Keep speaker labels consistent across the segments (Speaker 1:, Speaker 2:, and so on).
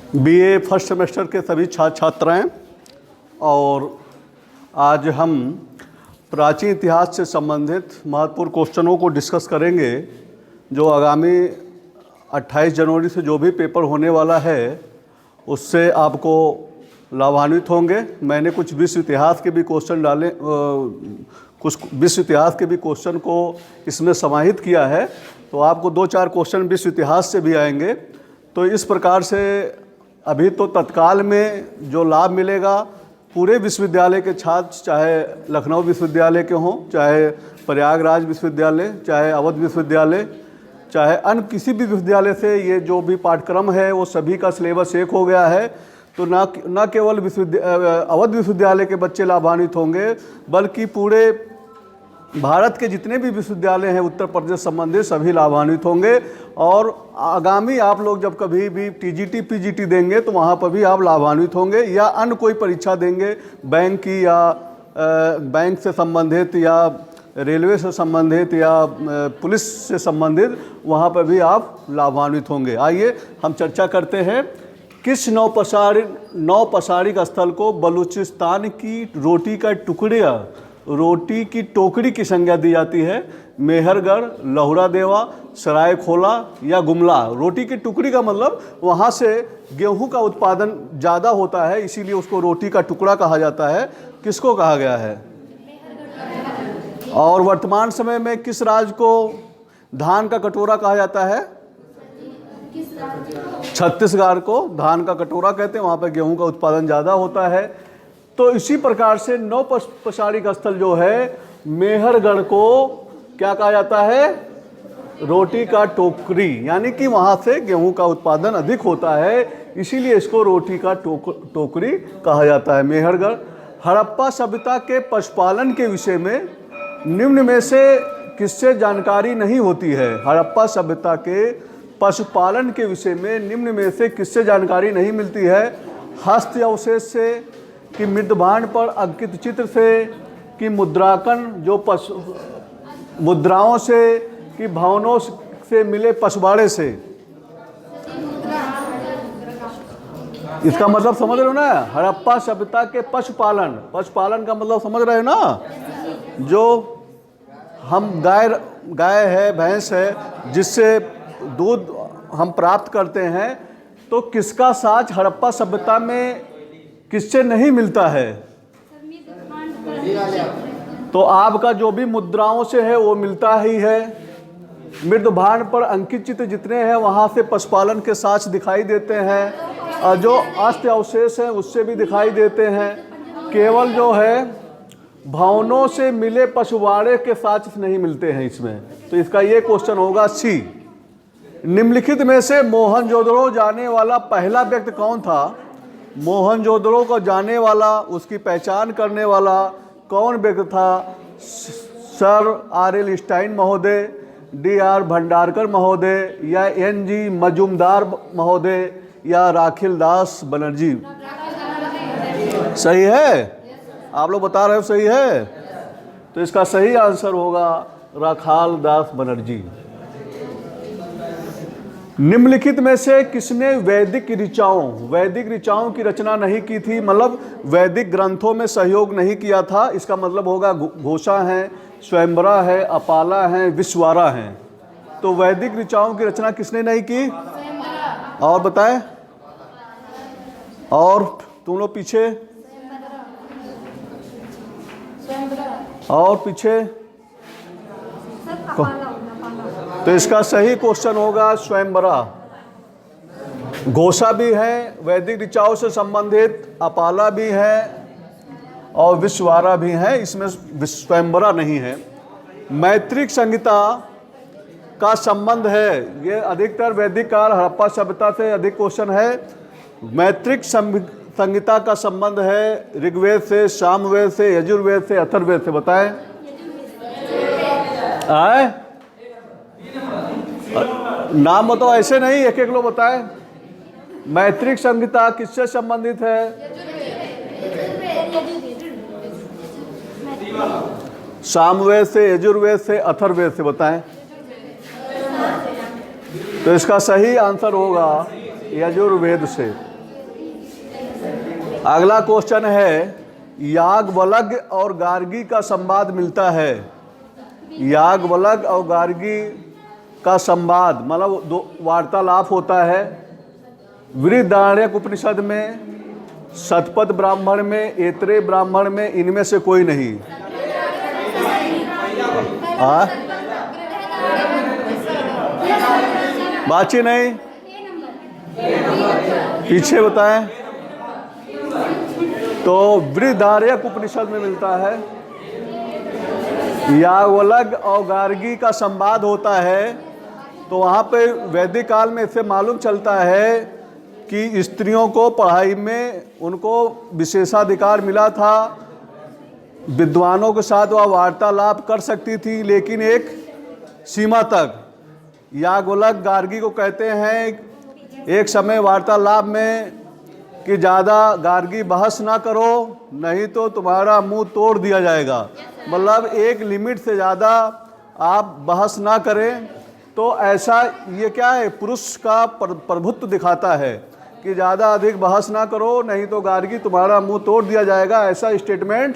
Speaker 1: BA first semester के सभी छात्र छात्राएं, और आज हम प्राचीन इतिहास से संबंधित महत्वपूर्ण क्वेश्चनों को डिस्कस करेंगे जो आगामी 28 जनवरी से जो भी पेपर होने वाला है उससे आपको लाभान्वित होंगे। मैंने कुछ विश्व इतिहास के भी क्वेश्चन डाले, कुछ विश्व इतिहास के भी क्वेश्चन को इसमें समाहित किया है, तो आपको 2-4 क्वेश्चन विश्व इतिहास से भी आएंगे। तो इस प्रकार से अभी तो तत्काल में जो लाभ मिलेगा पूरे विश्वविद्यालय के छात्र, चाहे लखनऊ विश्वविद्यालय के हों, चाहे प्रयागराज विश्वविद्यालय, चाहे अवध विश्वविद्यालय, चाहे अन्य किसी भी विश्वविद्यालय से ये जो भी पाठ्यक्रम है वो सभी का सिलेबस एक हो गया है। तो न केवल अवध विश्वविद्यालय के बच्चे लाभान्वित होंगे बल्कि पूरे भारत के जितने भी विश्वविद्यालय हैं उत्तर प्रदेश संबंधित सभी लाभान्वित होंगे। और आगामी आप लोग जब कभी भी टीजीटी पीजीटी देंगे तो वहाँ पर भी आप लाभान्वित होंगे, या अन्य कोई परीक्षा देंगे बैंक की, या बैंक से संबंधित, या रेलवे से संबंधित, या पुलिस से संबंधित, वहाँ पर भी आप लाभान्वित होंगे। आइए हम चर्चा करते हैं। किस नौपसारिक स्थल को बलूचिस्तान की रोटी की टोकरी की संज्ञा दी जाती है? मेहरगढ़, लहुरा देवा, सरायखोला या गुमला। रोटी की टुकड़ी का मतलब वहाँ से गेहूं का उत्पादन ज़्यादा होता है, इसीलिए उसको रोटी का टुकड़ा कहा जाता है। किसको कहा गया है? और वर्तमान समय में किस राज्य को धान का कटोरा कहा जाता है? छत्तीसगढ़ को धान का कटोरा कहते हैं, वहाँ पर गेहूं का उत्पादन ज़्यादा होता है। तो इसी प्रकार से नौपसारिक स्थल जो है मेहरगढ़ को क्या कहा जाता है? रोटी का टोकरी, यानी कि वहाँ से गेहूं का उत्पादन अधिक होता है, इसीलिए इसको रोटी का टोकरी कहा जाता है, मेहरगढ़। हड़प्पा सभ्यता के पशुपालन के विषय में निम्न में से किससे जानकारी नहीं होती है? हड़प्पा सभ्यता के पशुपालन के विषय में निम्न में से किससे जानकारी नहीं मिलती है? हस्त अवशेष से, कि मृदभांड पर अंकित चित्र से, कि मुद्रांकन जो मुद्राओं से, कि भवनों से मिले पछवाड़े से? इसका मतलब समझ रहे हो ना? हड़प्पा सभ्यता के पशुपालन का मतलब समझ रहे हो ना? जो हम गाय है, भैंस है, जिससे दूध हम प्राप्त करते हैं, तो किसका साज हड़प्पा सभ्यता में किससे नहीं मिलता है? तो आपका जो भी मुद्राओं से है वो मिलता ही है। मृदभांड पर अंकित चित्र जितने हैं वहाँ से पशुपालन के साक्ष्य दिखाई देते हैं, और जो अस्थि अवशेष हैं उससे भी दिखाई देते हैं। केवल जो है भवनों से मिले पछवाड़े के साक्ष्य नहीं मिलते हैं इसमें। तो इसका ये क्वेश्चन होगा सी। निम्नलिखित में से मोहनजोदड़ो जाने वाला पहला व्यक्ति कौन था? मोहनजोदड़ो को जाने वाला, उसकी पहचान करने वाला कौन व्यक्ति था? Sir R.L. स्टाइन महोदय, D.R. भंडारकर महोदय, या N.G. मजूमदार महोदय, या राखिल दास बनर्जी? सही है? आप लोग बता रहे हो सही है? तो इसका सही आंसर होगा राखाल दास बनर्जी। निम्नलिखित में से किसने वैदिक ऋचाओं की रचना नहीं की थी? मतलब वैदिक ग्रंथों में सहयोग नहीं किया था। इसका मतलब होगा घोषा है, स्वयंवरा है, अपाला है, विश्वारा है। तो वैदिक ऋचाओं की रचना किसने नहीं की? और बताएं, और तुम लोग पीछे, और पीछे। तो इसका सही क्वेश्चन होगा स्वयंवरा। घोषा भी है, वैदिक ऋचाओं से संबंधित, अपाला भी है, और विश्वारा भी है, इसमें स्वयंवरा नहीं है। मैत्रिक संहिता का संबंध है, ये अधिकतर वैदिक काल हड़प्पा सभ्यता से अधिक क्वेश्चन है। मैत्रिक संहिता का संबंध है ऋग्वेद से, सामवेद से, यजुर्वेद से, अथर्ववेद से। बताएं। आए नाम बताओ, ऐसे नहीं, एक एक लोग बताएं। मैत्रिक संहिता किससे संबंधित है? सामवेद से, यजुर्वेद से, अथर्ववेद से। बताएं। तो इसका सही आंसर होगा यजुर्वेद से। अगला क्वेश्चन है, याज्ञवल्क्य और गार्गी का संवाद मिलता है। याज्ञवल्क्य और गार्गी का संवाद मतलब दो वार्तालाप होता है बृहदारण्यक उपनिषद में, शतपथ ब्राह्मण में, ऐतरेय ब्राह्मण में, इनमें से कोई नहीं। बाची नहीं, पीछे बताएं। तो बृहदारण्यक उपनिषद में मिलता है। याज्ञवल्क्य और गार्गी का संवाद होता है, तो वहाँ पे वैदिक काल में इससे मालूम चलता है कि स्त्रियों को पढ़ाई में उनको विशेषाधिकार मिला था, विद्वानों के साथ वह वार्तालाप कर सकती थी, लेकिन एक सीमा तक। याज्ञवल्क्य गार्गी को कहते हैं एक समय वार्तालाप में कि ज़्यादा गार्गी बहस ना करो, नहीं तो तुम्हारा मुंह तोड़ दिया जाएगा। मतलब एक लिमिट से ज़्यादा आप बहस ना करें। तो ऐसा ये क्या है, पुरुष का प्रभुत्व दिखाता है कि ज़्यादा अधिक बहस ना करो, नहीं तो गार्गी तुम्हारा मुंह तोड़ दिया जाएगा। ऐसा स्टेटमेंट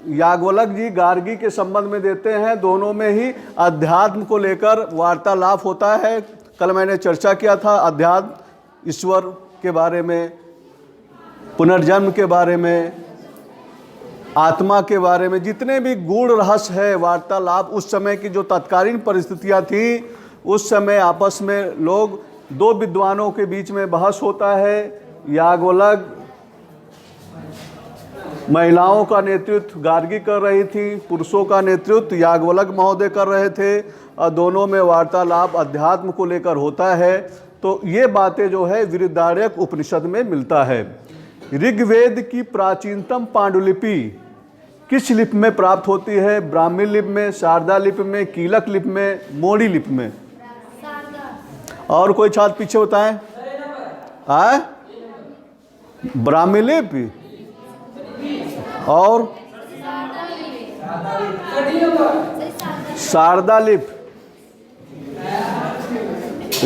Speaker 1: याज्ञवल्क्य जी गार्गी के संबंध में देते हैं। दोनों में ही अध्यात्म को लेकर वार्तालाप होता है। कल मैंने चर्चा किया था अध्यात्म, ईश्वर के बारे में, पुनर्जन्म के बारे में, आत्मा के बारे में, जितने भी गूढ़ रहस्य है वार्तालाप। उस समय की जो तत्कालीन परिस्थितियाँ थी, उस समय आपस में लोग, दो विद्वानों के बीच में बहस होता है। याज्ञवल्क्य महिलाओं का नेतृत्व गार्गी कर रही थी, पुरुषों का नेतृत्व याज्ञवल्क्य महोदय कर रहे थे, और दोनों में वार्तालाप अध्यात्म को लेकर होता है। तो ये बातें जो है बृहदारण्यक उपनिषद में मिलता है। ऋग्वेद की प्राचीनतम पांडुलिपि किस लिपि में प्राप्त होती है? ब्राह्मी लिपि में, शारदा लिपि में, कीलक लिपि में, मोड़ी लिपि में? और कोई छात्र पीछे बताएं। ब्राह्मी लिपि और शारदा लिपि।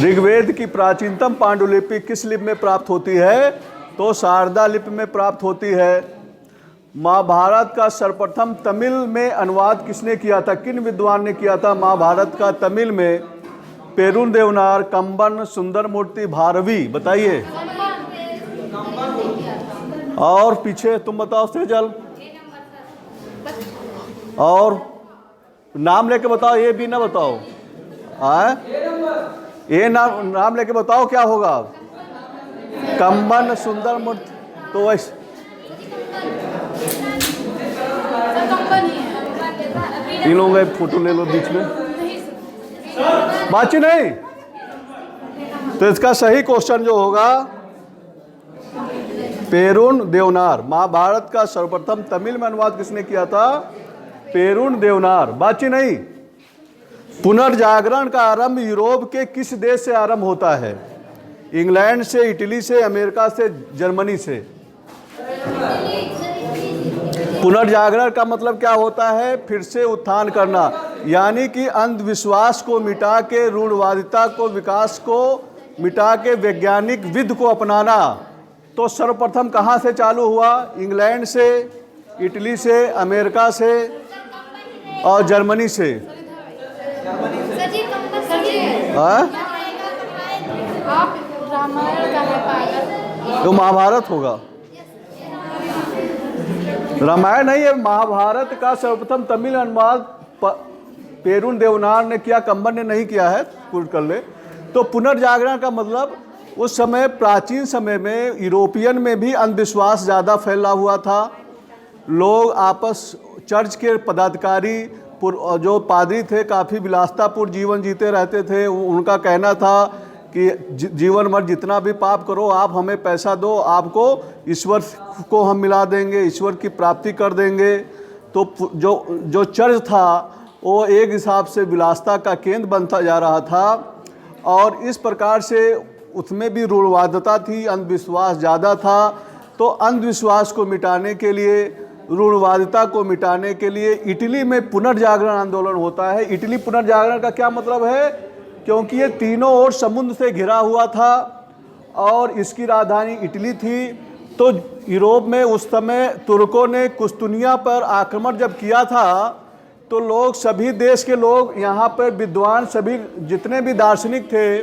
Speaker 1: ऋग्वेद की प्राचीनतम पांडुलिपि किस लिपि में प्राप्त होती है? तो शारदा लिपि में प्राप्त होती है। महाभारत का सर्वप्रथम तमिल में अनुवाद किसने किया था? किन विद्वान ने किया था महाभारत का तमिल में? पेरुन देवनार, कंबन, सुंदरमूर्ति, भारवी। बताइए। और पीछे तुम बताओ सेजल। और नाम लेके बताओ, ये भी ना बताओ। ये नाम लेके बताओ क्या होगा? कंबन, सुंदरमूर्ति। तो वैसे इन लोगों का फोटो ले लो बीच में, बाची नहीं। तो इसका सही क्वेश्चन जो होगा पेरुन देवनार। महाभारत का सर्वप्रथम तमिल में अनुवाद किसने किया था? पेरुन देवनार। बाची नहीं। पुनर्जागरण का आरंभ यूरोप के किस देश से आरंभ होता है? इंग्लैंड से, इटली से, अमेरिका से, जर्मनी से? पुनर्जागरण का मतलब क्या होता है? फिर से उत्थान करना, यानी कि अंधविश्वास को मिटा के, रूढ़वादिता को, विकास को मिटा के वैज्ञानिक विधि को अपनाना। तो सर्वप्रथम कहाँ से चालू हुआ? इंग्लैंड से, इटली से, अमेरिका से और जर्मनी से। तो महाभारत होगा। रामायण नहीं है। महाभारत का सर्वप्रथम तमिल अनुवाद पेरुन देवनार ने किया, कंबन ने नहीं किया है, पूर्ण कर ले। तो पुनर्जागरण का मतलब उस समय प्राचीन समय में यूरोपियन में भी अंधविश्वास ज़्यादा फैला हुआ था। लोग आपस, चर्च के पदाधिकारी जो पादरी थे काफ़ी विलासतापूर्ण जीवन जीते रहते थे। उनका कहना था कि जीवन भर जितना भी पाप करो, आप हमें पैसा दो, आपको ईश्वर को हम मिला देंगे, ईश्वर की प्राप्ति कर देंगे। तो जो चर्च था वो एक हिसाब से विलासता का केंद्र बनता जा रहा था, और इस प्रकार से उसमें भी रूढ़वादिता थी, अंधविश्वास ज़्यादा था। तो अंधविश्वास को मिटाने के लिए, रूढ़वादिता को मिटाने के लिए इटली में पुनर्जागरण आंदोलन होता है। इटली पुनर्जागरण का क्या मतलब है? क्योंकि ये तीनों ओर समुद्र से घिरा हुआ था और इसकी राजधानी इटली थी। तो यूरोप में उस समय तुर्कों ने कुस्तुनिया पर आक्रमण जब किया था तो लोग, सभी देश के लोग यहाँ पर विद्वान, सभी जितने भी दार्शनिक थे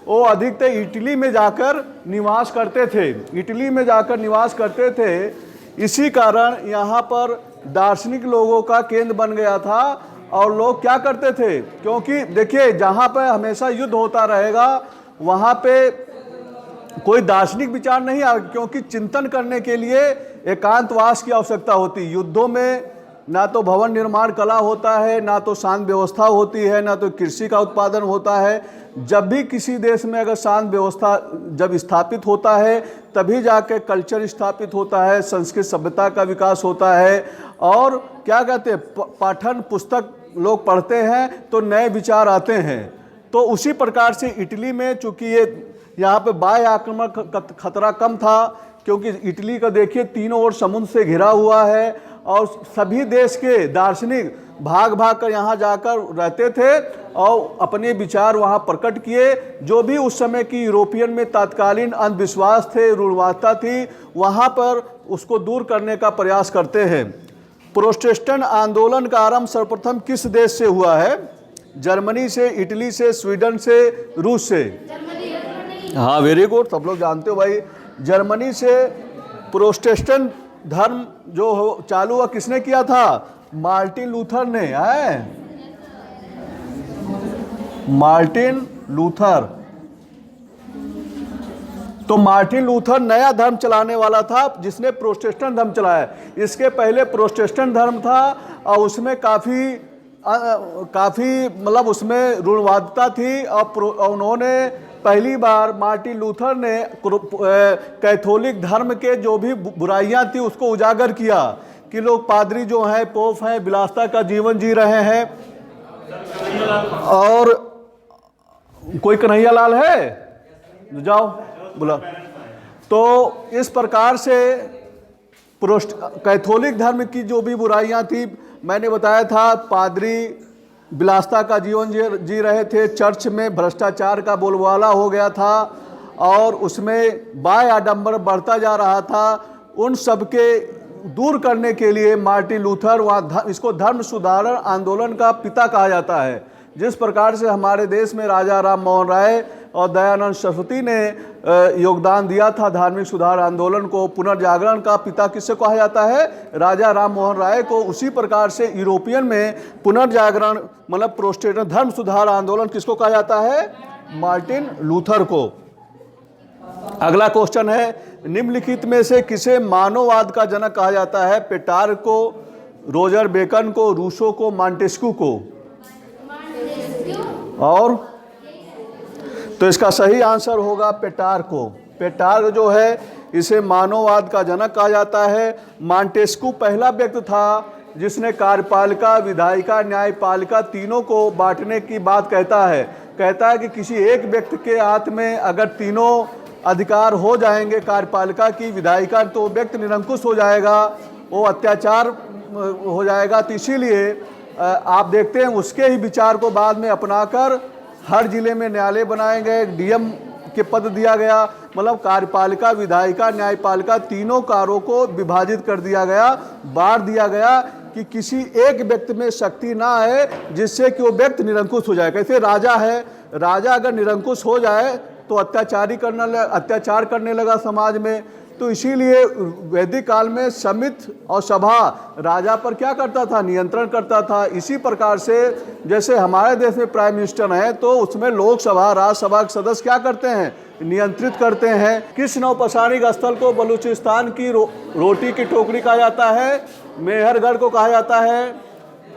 Speaker 1: वो अधिकतर इटली में जाकर निवास करते थे, इटली में जाकर निवास करते थे। इसी कारण यहाँ पर दार्शनिक लोगों का केंद्र बन गया था। और लोग क्या करते थे, क्योंकि देखिए जहाँ पर हमेशा युद्ध होता रहेगा वहाँ पे कोई दार्शनिक विचार नहीं आ, क्योंकि चिंतन करने के लिए एकांतवास की आवश्यकता होती। युद्धों में ना तो भवन निर्माण कला होता है, ना तो शांत व्यवस्था होती है, ना तो कृषि का उत्पादन होता है। जब भी किसी देश में अगर शांत व्यवस्था जब स्थापित होता है तभी जाके कल्चर स्थापित होता है, संस्कृत सभ्यता का विकास होता है। और क्या कहते हैं, पाठन पुस्तक लोग पढ़ते हैं तो नए विचार आते हैं। तो उसी प्रकार से इटली में चूंकि ये यहाँ पे बाह्य आक्रमण खतरा कम था, क्योंकि इटली का देखिए तीनों ओर समुद्र से घिरा हुआ है और सभी देश के दार्शनिक भाग भाग कर यहाँ जाकर रहते थे और अपने विचार वहाँ प्रकट किए। जो भी उस समय की यूरोपियन में तत्कालीन अंधविश्वास थे, रूढ़वादिता थी, वहाँ पर उसको दूर करने का प्रयास करते हैं। प्रोटेस्टेंट आंदोलन का आरंभ सर्वप्रथम किस देश से हुआ है? जर्मनी से, इटली से, स्वीडन से, रूस से? हाँ, वेरी गुड, सब लोग जानते हो भाई। जर्मनी से प्रोटेस्टेंट धर्म जो चालू हुआ किसने किया था? मार्टिन लूथर ने। है मार्टिन लूथर। तो मार्टिन लूथर नया धर्म चलाने वाला था जिसने प्रोटेस्टेंट धर्म चलाया। इसके पहले प्रोटेस्टेंट धर्म था और उसमें काफ़ी मतलब उसमें रूढ़वादिता थी। और उन्होंने पहली बार मार्टिन लूथर ने कैथोलिक धर्म के जो भी बुराइयां थी उसको उजागर किया कि लोग पादरी जो हैं, पोप हैं, विलासिता का जीवन जी रहे हैं। और कोई कन्हैया लाल है? जाओ बोला। तो इस प्रकार से कैथोलिक धर्म की जो भी बुराइयां थी, मैंने बताया था पादरी विलासिता का जीवन जी रहे थे, चर्च में भ्रष्टाचार का बोलबाला हो गया था और उसमें बाह्य आडंबर बढ़ता जा रहा था। उन सब के दूर करने के लिए मार्टिन लूथर, इसको धर्म सुधारण आंदोलन का पिता कहा जाता है। जिस प्रकार से हमारे देश में राजा राम मोहन राय और दयानंद सरस्वती ने योगदान दिया था धार्मिक सुधार आंदोलन को, पुनर्जागरण का पिता किससे कहा जाता है? राजा राम मोहन राय को। उसी प्रकार से यूरोपियन में पुनर्जागरण मतलब प्रोटेस्टेंट धर्म सुधार आंदोलन किसको कहा जाता है? मार्टिन लूथर को। अगला क्वेश्चन है, निम्नलिखित में से किसे मानववाद का जनक कहा जाता है? पेट्रार्क को, रोजर बेकन को, रूसो को, मॉन्टेस्क्यू को? और तो इसका सही आंसर होगा पेट्रार्क को। पेट्रार्क जो है इसे मानववाद का जनक कहा जाता है। मॉन्टेस्क्यू पहला व्यक्ति था जिसने कार्यपालिका, विधायिका, न्यायपालिका तीनों को बांटने की बात कहता है। कहता है कि किसी एक व्यक्ति के हाथ में अगर तीनों अधिकार हो जाएंगे, कार्यपालिका की, विधायिका, तो व्यक्ति निरंकुश हो जाएगा, वो अत्याचार हो जाएगा। तो इसीलिए आप देखते हैं उसके ही विचार को बाद में अपनाकर हर जिले में न्यायालय बनाए गए, डीएम के पद दिया गया, मतलब कार्यपालिका, विधायिका, न्यायपालिका तीनों कारों को विभाजित कर दिया गया, बांट दिया गया कि किसी एक व्यक्ति में शक्ति ना है जिससे कि वो व्यक्ति निरंकुश हो जाए। कैसे राजा है, राजा अगर निरंकुश हो जाए तो अत्याचार करने लगा समाज में। तो इसीलिए वैदिक काल में समिति और सभा राजा पर क्या करता था? नियंत्रण करता था। इसी प्रकार से जैसे हमारे देश में प्राइम मिनिस्टर है तो उसमें लोकसभा, राज्यसभा के सदस्य क्या करते हैं? नियंत्रित करते हैं। किस नौपसारिक स्थल को बलूचिस्तान की रोटी की टोकरी कहा जाता है? मेहरगढ़ को कहा जाता है।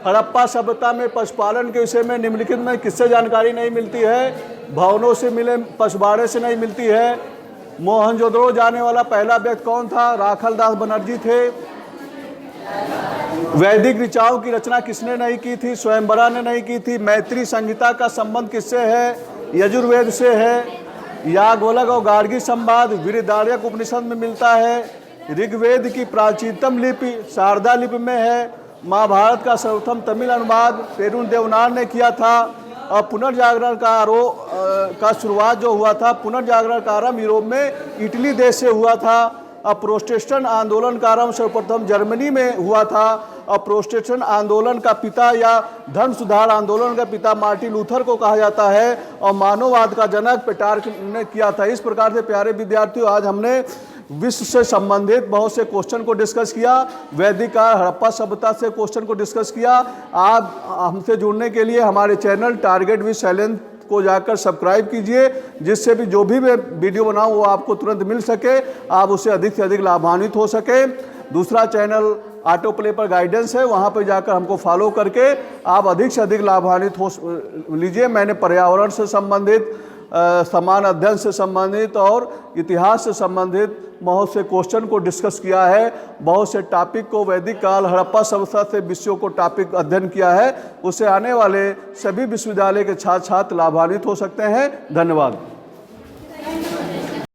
Speaker 1: हड़प्पा सभ्यता में पशुपालन के विषय में निम्नलिखित में किससे जानकारी नहीं मिलती है? भवनों से मिले, पशुबाड़े से नहीं मिलती है। मोहनजोदड़ो जाने वाला पहला व्यक्ति कौन था? राखलदास बनर्जी थे। वैदिक ऋचाओं की रचना किसने नहीं की थी? स्वयंवरा ने नहीं की थी। मैत्री संहिता का संबंध किससे है? यजुर्वेद से है। याज्ञवल्क्य और गार्गी संवाद बृहदारण्यक उपनिषद में मिलता है। ऋग्वेद की प्राचीनतम लिपि शारदा लिपि में है। महाभारत का सर्वप्रथम तमिल अनुवाद पेरुन देवनार ने किया था। पुनर्जागरण का शुरुआत जो हुआ था, पुनर्जागरण का आरंभ यूरोप में इटली देश से हुआ था। प्रोटेस्टेंट आंदोलन का आरंभ सर्वप्रथम जर्मनी में हुआ था। प्रोटेस्टेंट आंदोलन का पिता या धर्म सुधार आंदोलन का पिता मार्टिन लूथर को कहा जाता है और मानववाद का जनक पेट्रार्क ने किया था। इस प्रकार से प्यारे विद्यार्थियों, आज हमने विश्व से संबंधित बहुत से क्वेश्चन को डिस्कस किया, वैदिक काल हड़प्पा सभ्यता से क्वेश्चन को डिस्कस किया। आप हमसे जुड़ने के लिए हमारे चैनल टारगेट विद शैलेंद्र को जाकर सब्सक्राइब कीजिए, जिससे भी जो भी मैं वीडियो बनाऊं वो आपको तुरंत मिल सके, आप उससे अधिक से अधिक लाभान्वित हो सके। दूसरा चैनल ऑटो प्ले पर गाइडेंस है, वहां पर जाकर हमको फॉलो करके आप अधिक से अधिक लाभान्वित हो लीजिए। मैंने पर्यावरण से संबंधित, समान अध्ययन से संबंधित और इतिहास से संबंधित बहुत से क्वेश्चन को डिस्कस किया है। बहुत से टॉपिक को वैदिक काल हड़प्पा सभ्यता से विषयों को टॉपिक अध्ययन किया है। उससे आने वाले सभी विश्वविद्यालय के छात्र लाभान्वित हो सकते हैं। धन्यवाद।